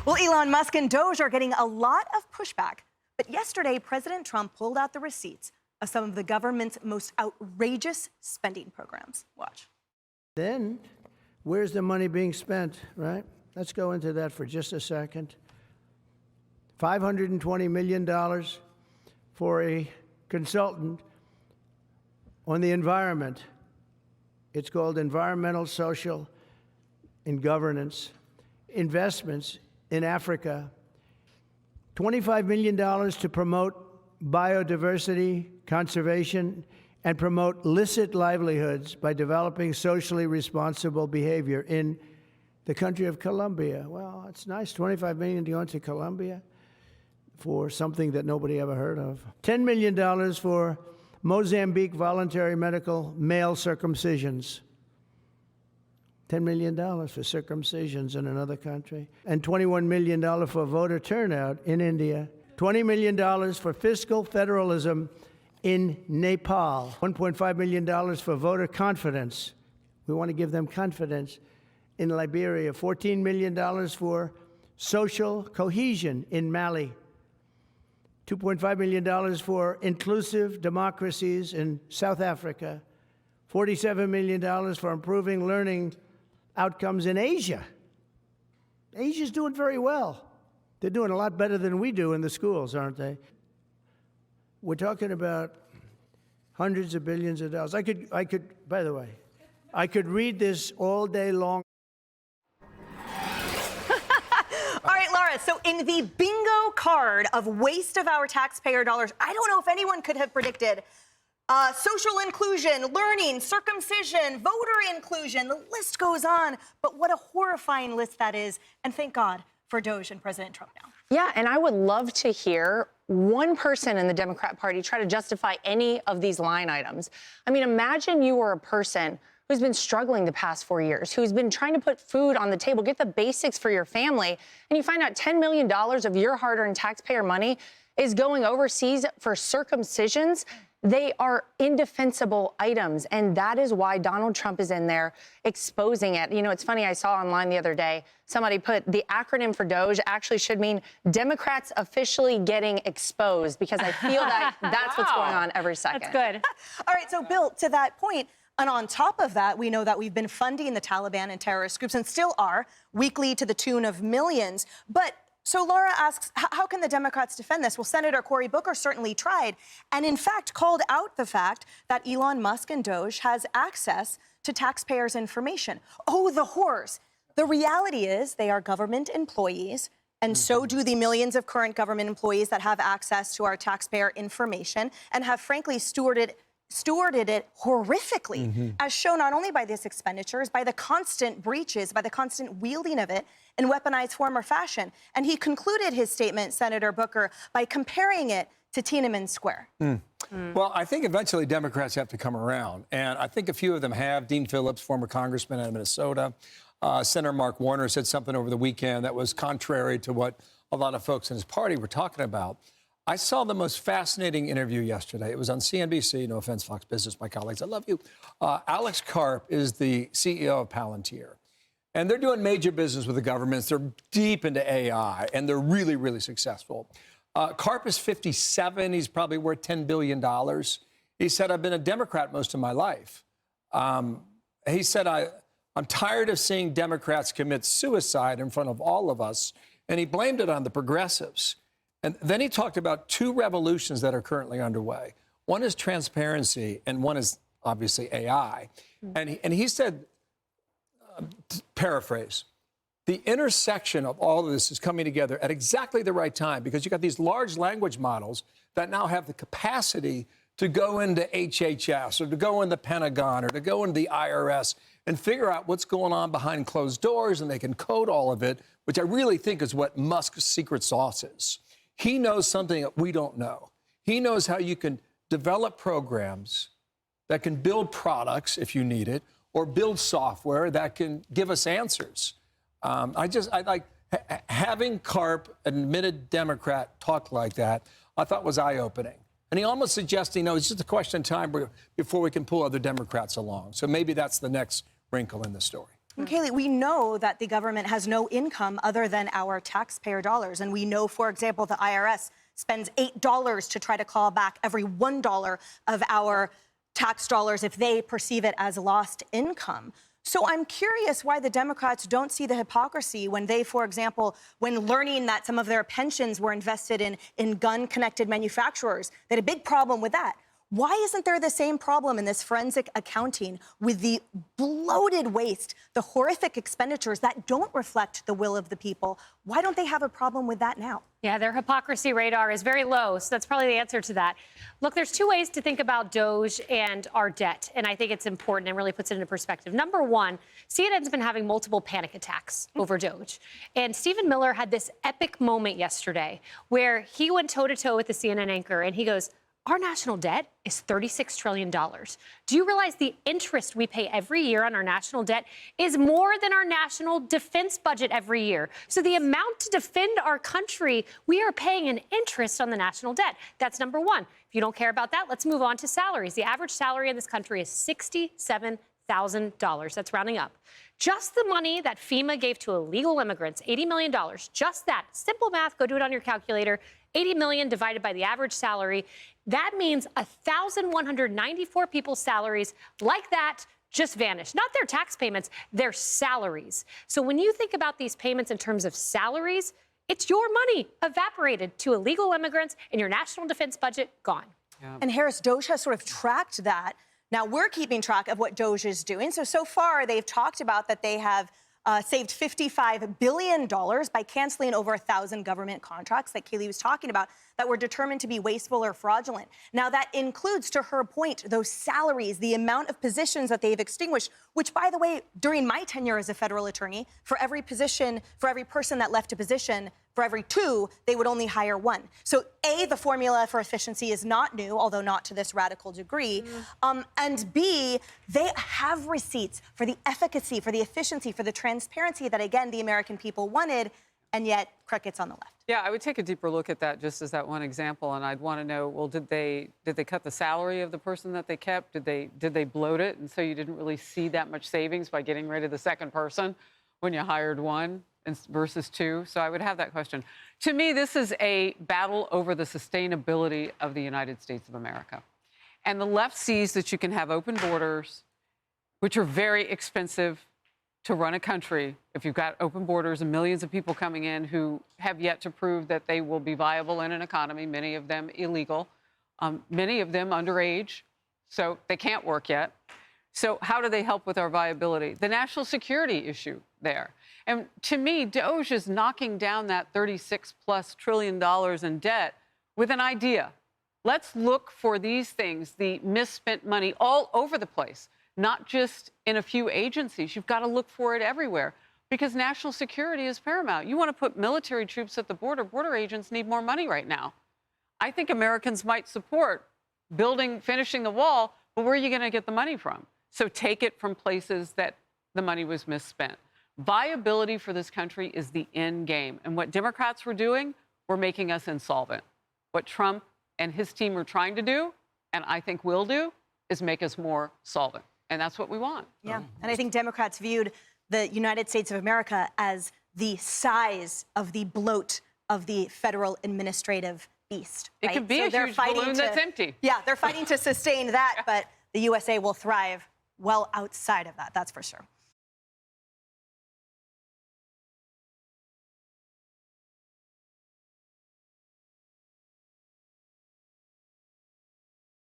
Well, Elon Musk and DOGE are getting a lot of pushback. But yesterday, President Trump pulled out the receipts of some of the government's most outrageous spending programs. Watch. Then, where's the money being spent, right? Let's go into that for just a second. $520 million for a consultant on the environment. It's called Environmental, Social, and Governance. Investments in Africa. $25 million to promote biodiversity, conservation, and promote licit livelihoods by developing socially responsible behavior in the country of Colombia. Well, it's nice, $25 million to go into Colombia for something that nobody ever heard of. $10 million for Mozambique voluntary medical male circumcisions. $10 million for circumcisions in another country. And $21 million for voter turnout in India. $20 million for fiscal federalism in Nepal. $1.5 million for voter confidence. We want to give them confidence in Liberia. $14 million for social cohesion in Mali. $2.5 million for inclusive democracies in South Africa. $47 million for improving learning outcomes in Asia. Asia's doing very well. They're doing a lot better than we do in the schools, aren't they? We're talking about hundreds of billions of dollars. I could, by the way, I could read this all day long. All right, Laura, so in the bingo card of waste of our taxpayer dollars, I don't know if anyone could have predicted social inclusion, learning, circumcision, voter inclusion, the list goes on. But what a horrifying list that is. And thank God for DOGE and President Trump now. Yeah, and I would love to hear one person in the Democrat Party try to justify any of these line items. I mean, imagine you were a person who's been struggling the past 4 years, who's been trying to put food on the table, get the basics for your family, and you find out $10 million of your hard-earned taxpayer money is going overseas for circumcisions. They are indefensible items, and that is why Donald Trump is in there exposing it. You know, it's funny, I saw online the other day, somebody put the acronym for DOGE actually should mean Democrats officially getting exposed, because I feel that that's what's going on every second. That's good. All right, so Bill, to that point, and on top of that, we know that we've been funding the Taliban and terrorist groups, and still are, weekly to the tune of millions. But so Laura asks, how can the Democrats defend this? Well, Senator Cory Booker certainly tried, and in fact called out the fact that Elon Musk and DOGE has access to taxpayers' information. Oh, the horrors. The reality is they are government employees, and so do the millions of current government employees that have access to our taxpayer information and have frankly stewarded it horrifically, as shown not only by these expenditures, by the constant breaches, by the constant wielding of it in weaponized form or fashion. And he concluded his statement, Senator Booker, by comparing it to Tiananmen Square. Well, I think eventually Democrats have to come around, and I think a few of them have. Dean Phillips, former congressman out of Minnesota. Senator Mark Warner said something over the weekend that was contrary to what a lot of folks in his party were talking about. I saw the most fascinating interview yesterday. It was on CNBC. No offense, Fox Business, my colleagues. I love you. Alex Karp is the CEO of Palantir. And they're doing major business with the governments. They're deep into AI, and they're really, really successful. Karp is 57. He's probably worth $10 billion. He said, I've been a Democrat most of my life. He said, I'm tired of seeing Democrats commit suicide in front of all of us. And he blamed it on the progressives. And then he talked about two revolutions that are currently underway. One is transparency, and one is obviously AI. And he said, paraphrase, the intersection of all of this is coming together at exactly the right time, because you've got these large language models that now have the capacity to go into HHS or to go in the Pentagon or to go into the IRS and figure out what's going on behind closed doors, and they can code all of it, which I really think is what Musk's secret sauce is. He knows something that we don't know. He knows how you can develop programs that can build products if you need it, or build software that can give us answers. I like having Karp, an admitted Democrat, talk like that, I thought was eye-opening. And he almost suggested, it's just a question of time before we can pull other Democrats along. So maybe that's the next wrinkle in the story. And Kayleigh, we know that the government has no income other than our taxpayer dollars. And we know, for example, the IRS spends $8 to try to claw back every $1 of our tax dollars if they perceive it as lost income. So I'm curious why the Democrats don't see the hypocrisy when they, for example, when learning that some of their pensions were invested in gun-connected manufacturers, they had a big problem with that. Why isn't there the same problem in this forensic accounting with the bloated waste, the horrific expenditures that don't reflect the will of the people? Why don't they have a problem with that now? Yeah, their hypocrisy radar is very low, so that's probably the answer to that. Look, there's two ways to think about DOGE and our debt, and I think it's important and really puts it into perspective. Number one, CNN's been having multiple panic attacks over DOGE, and Stephen Miller had this epic moment yesterday where he went toe-to-toe with the CNN anchor, and he goes, our national debt is $36 trillion. Do you realize the interest we pay every year on our national debt is more than our national defense budget every year? So the amount to defend our country, we are paying an interest on the national debt. That's number one. If you don't care about that, let's move on to salaries. The average salary in this country is $67,000. That's rounding up. Just the money that FEMA gave to illegal immigrants, $80 million, just that. Simple math, go do it on your calculator. 80 million divided by the average salary. That means 1,194 people's salaries like that just vanished. Not their tax payments, their salaries. So when you think about these payments in terms of salaries, it's your money evaporated to illegal immigrants and your national defense budget gone. Yeah. And Harris, DOGE has sort of tracked that. Now we're keeping track of what DOGE is doing. So far they've talked about that they have saved $55 billion by canceling over 1,000 government contracts that Kayleigh was talking about that were determined to be wasteful or fraudulent. Now, that includes, to her point, those salaries, the amount of positions that they've extinguished, which, by the way, during my tenure as a federal attorney, for every position, for every person that left a position, for every two, they would only hire one. So, A, the formula for efficiency is not new, although not to this radical degree. And B, they have receipts for the efficacy, for the efficiency, for the transparency that, again, the American people wanted, and yet crickets on the left. Yeah, I would take a deeper look at that just as that one example, and I'd want to know, well, did they cut the salary of the person that they kept? Did they bloat it, and so you didn't really see that much savings by getting rid of the second person when you hired one versus two? So I would have that question. To me, this is a battle over the sustainability of the United States of America. And the left sees that you can have open borders, which are very expensive to run a country if you've got open borders and millions of people coming in who have yet to prove that they will be viable in an economy, many of them illegal, many of them underage, so they can't work yet. So how do they help with our viability? The national security issue there. And to me, DOGE is knocking down that $36+ trillion in debt with an idea. Let's look for these things, the misspent money all over the place, not just in a few agencies. You've got to look for it everywhere because national security is paramount. You want to put military troops at the border. Border agents need more money right now. I think Americans might support finishing the wall, but where are you going to get the money from? So take it from places that the money was misspent. Viability for this country is the end game. And what Democrats were doing were making us insolvent. What Trump and his team are trying to do, and I think will do, is make us more solvent. And that's what we want. Yeah, and I think Democrats viewed the United States of America as the size of the bloat of the federal administrative beast. It could be a huge balloon that's empty. Yeah, they're fighting to sustain that, but the USA will thrive well outside of that, that's for sure.